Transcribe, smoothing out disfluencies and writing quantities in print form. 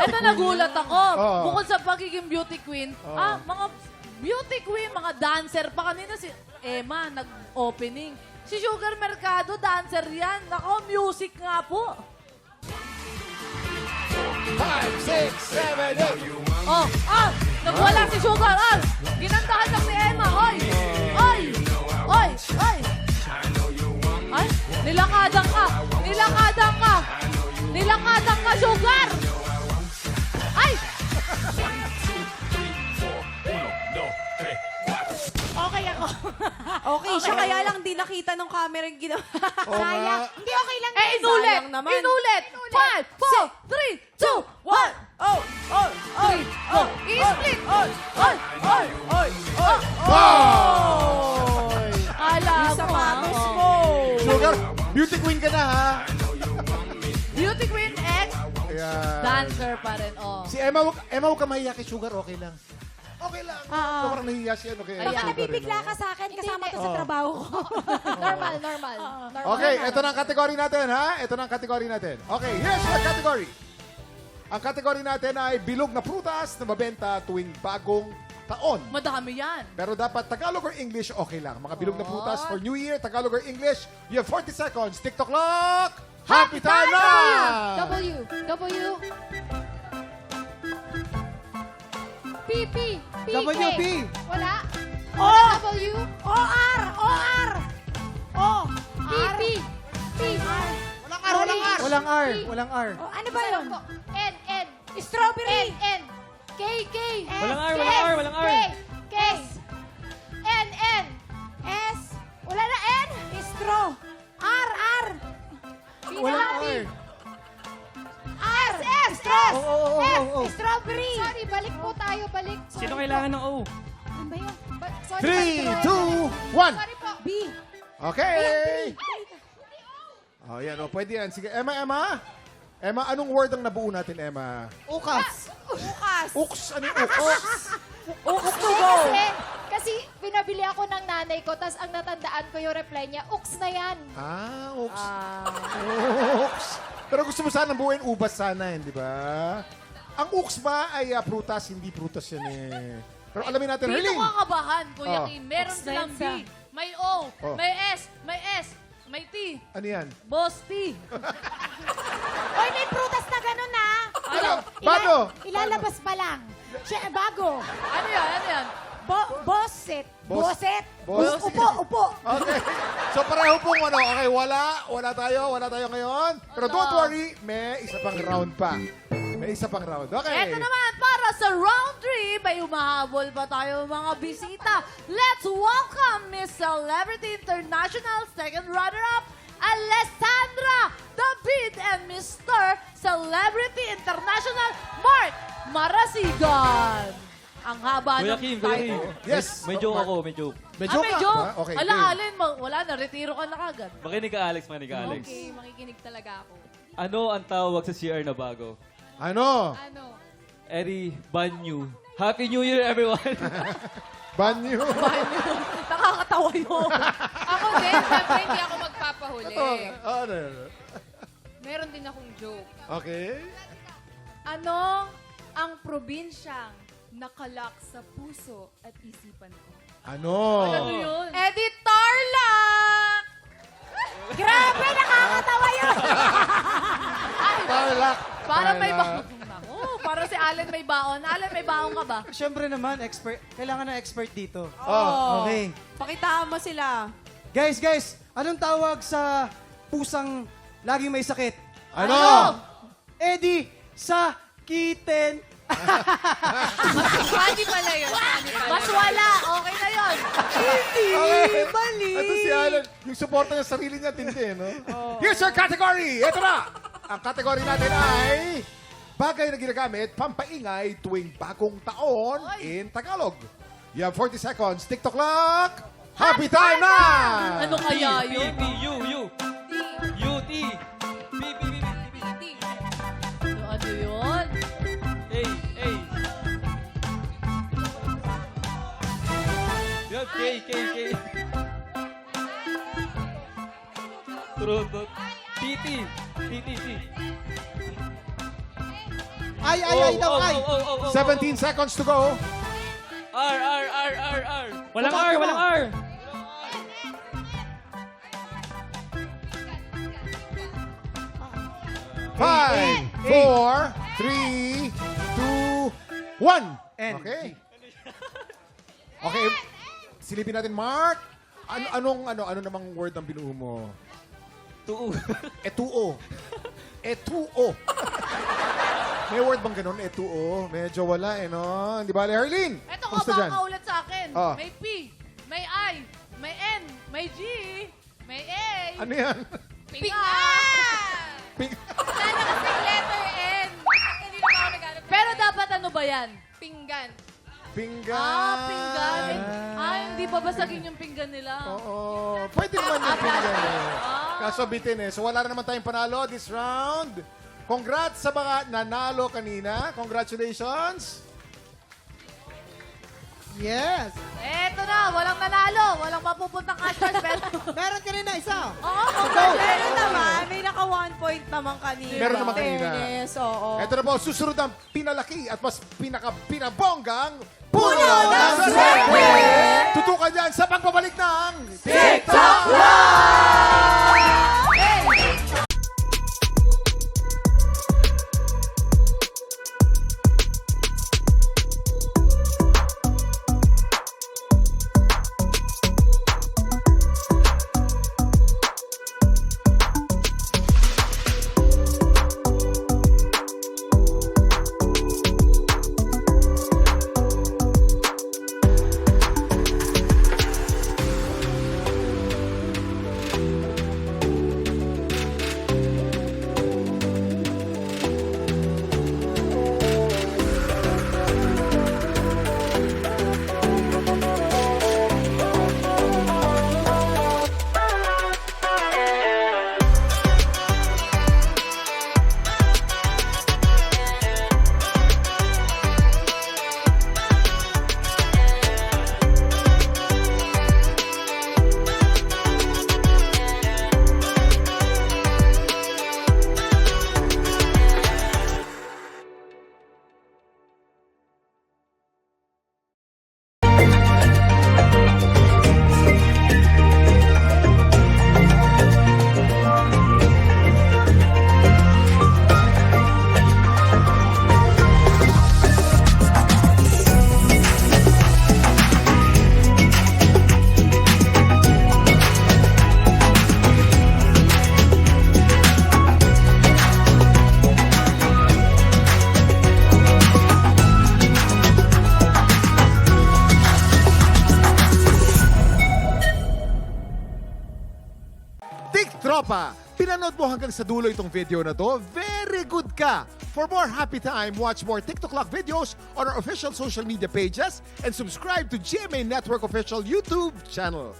Ito nagulat ako. Oo. Bukod sa pagiging beauty queen, mga beauty queen, mga dancer pa kanina si Emma nag-opening. Si Sugar Mercado, dancer yan. Nako, music nga po. 5, 6, 7, 8. Oh, nagwala si Sugar. Ginandahan lang si Emma. Oy! Oy! Oy! Oy! Ay, nilakadang ka! Nilakadang ka! Nilakadang ka, Sugar! Ay! Okay ako. Okay, siya kaya lang di nakita ng camera yung ginawa. Sayang. Hindi, okay lang. Eh, inulit! Sayang naman. Inulit! 5, 4, 3, 2, 1! Oh! Oh! Oh! Oh! I-split! Oh! Oy! Oy! Oy! Oy! Boy! Ala Yung mo, sapatos ah. mo! Sugar, beauty queen ka na, ha? Beauty queen X, Ayan. dancer pa rin, oh. Si Emma, huwag ka mahiya kay Sugar, okay lang. Okay lang. Ah. Sobrang nahiya siya, okay? Baka Sugar, Nabibigla no? ka sa akin kasama to Oo. sa trabaho ko. Normal. Okay, ito na ang kategory natin, ha? Ito na ang kategory natin. Okay, here's your category. Ang kategory natin ay bilog na prutas na mabenta tuwing bagong taon. Madami yan. Pero dapat Tagalog or English, okay lang. Mga bilog na prutas for New Year, Tagalog or English. You have 40 seconds. TikTok clock! Happy time na! W. P. WP. Wala. O! W. O-R! O-R! O! R! P. Walang R! Walang R! Walang R. Walang R. O, ano ba yun? N. Strawberry! N. K. Walang R, walang R, walang R. K. N. S! Wala na N! Straw! R! R! Walang R. R! S! Straw! Oh. Strawberry! Sorry, balik po tayo. Balik. Sorry Sino po. kailangan ng O? Ano ba yun? Sorry, 3, balik po. 2, 1. Sorry po. B! Okay. Oh, yan. Oh, pwede yan. Sige, Emma. Emma, anong word ang nabuo natin, Emma? Ukas. Bukas! Ooks. Ano yung ooks? Ooks to go! Kasi pinabili ako ng nanay ko, tas ang natandaan ko yung reply niya, uks na yan. Ooks. Ooks. Pero gusto mo sanang buuin ubas sana, di ba? Ang ooks ba ay prutas? Hindi prutas yan eh. Pero alamin natin, Dito Herling. ka kabahan, Kuya Oh. Kim. Meron Oops na silang yan B, sa- may O, Oh. may S, may T. Ano yan? Boss T. Oy, may prutas na ganun na! Ano? Bago? Ilalabas pa lang. Siya, bago. Ano yan? Bosset. Bos- Bosset. Bos- Upo. Okay. So pareho pong ano. Okay, wala tayo ngayon. Pero don't worry, may isa pang round pa. May isa pang round. Okay. Ito naman, para sa round 3, may umahabol pa tayo mga bisita. Let's welcome Miss Celebrity International second runner-up, Alessandra David and Mr. Celebrity International Mark Marasigan. Ang haba Kuya ng Kim, Kuya Kim. title. Yes. May joke Mark. ako, may joke. May May joke ka? joke. Ah, okay, Ala, game. Alin, wala na, retiro ka na kagad. Makinig ka, Alex. Okay, makikinig talaga ako. Ano ang tawag sa CR na bago? Ano? Ano? Eri Banyu. Happy New Year, everyone! Banyo. Nakakatawa yun. Ako din, siyempre hindi ako magpapahuli. Ano? Meron din akong joke. Okay. Ano ang probinsyang nakalak sa puso at isipan ko? Ano? Ano yun? Editor lang! Grabe, nakakatawa yun! Tarlac. Parang may Tarlac. baon. Oh, parang si Allen may baon. Allen, may baon ka ba? Siyempre naman, expert. Kailangan ng expert dito. Oh. Okay. Pakitaan mo sila. Guys, anong tawag sa pusang laging may sakit? Ano? Eddie, sakitin. Funny pala yun. Funny pala. Mas wala. Okay na yun. Okay. Mali. Ito si Alan. Yung suporta niya sa sarili niya, tindi, no? Here's your category. Ito na. Ang category natin ay bagay na ginagamit pampaingay tuwing bagong taon in Tagalog. You have 40 seconds. TikTok clock. Happy time na! Ano kaya yun? P, U, U, T, B, Ano yun? A. Yup, K. True. T. Ay daw, ay. 17 seconds to go. R. Walang R, walang R. Five, 4, 3, 2, 1. N. Okay. Okay. Silipin natin, Mark. Ano namang word ang binuo mo? Tuo. Etuo. Etuo. May word bang ganun? Etuo. Medyo wala no? Hindi ba, Herlene? Ito ko, Kamusta dyan? baka ulit sa akin. Ah. May P, may I, may N, may G, may A. Ano yan? Pingan! Pink. Wala na kasing letter N. Hindi na ako naghanap ng Pero N. dapat ano ba yan? Pinggan. Pinggan. Pinggan. Hindi babasagin yung pinggan nila. Oo. Pwede naman yung pinggan eh. Ah. Kaso bitin eh. So wala na naman tayong panalo this round. Congrats sa mga nanalo kanina. Congratulations. Yes. Eto na, walang nanalo. Walang mapupuntang cash prize. Pero, Meron ka rin na isa. oo, Meron naman, may naka 1 point naman kanina. Meron naman kanina. Fairness, oo. Ito na po, susunod ang pinalaki at mas pinabonggang Puno Puno ng ng Swerte! Tutukan yan sa pagbabalik ng TikTok Tropa, pinanood mo hanggang sa dulo itong video na to? Very good ka! For more happy time, watch more TikTok Clock videos on our official social media pages and subscribe to GMA Network official YouTube channel.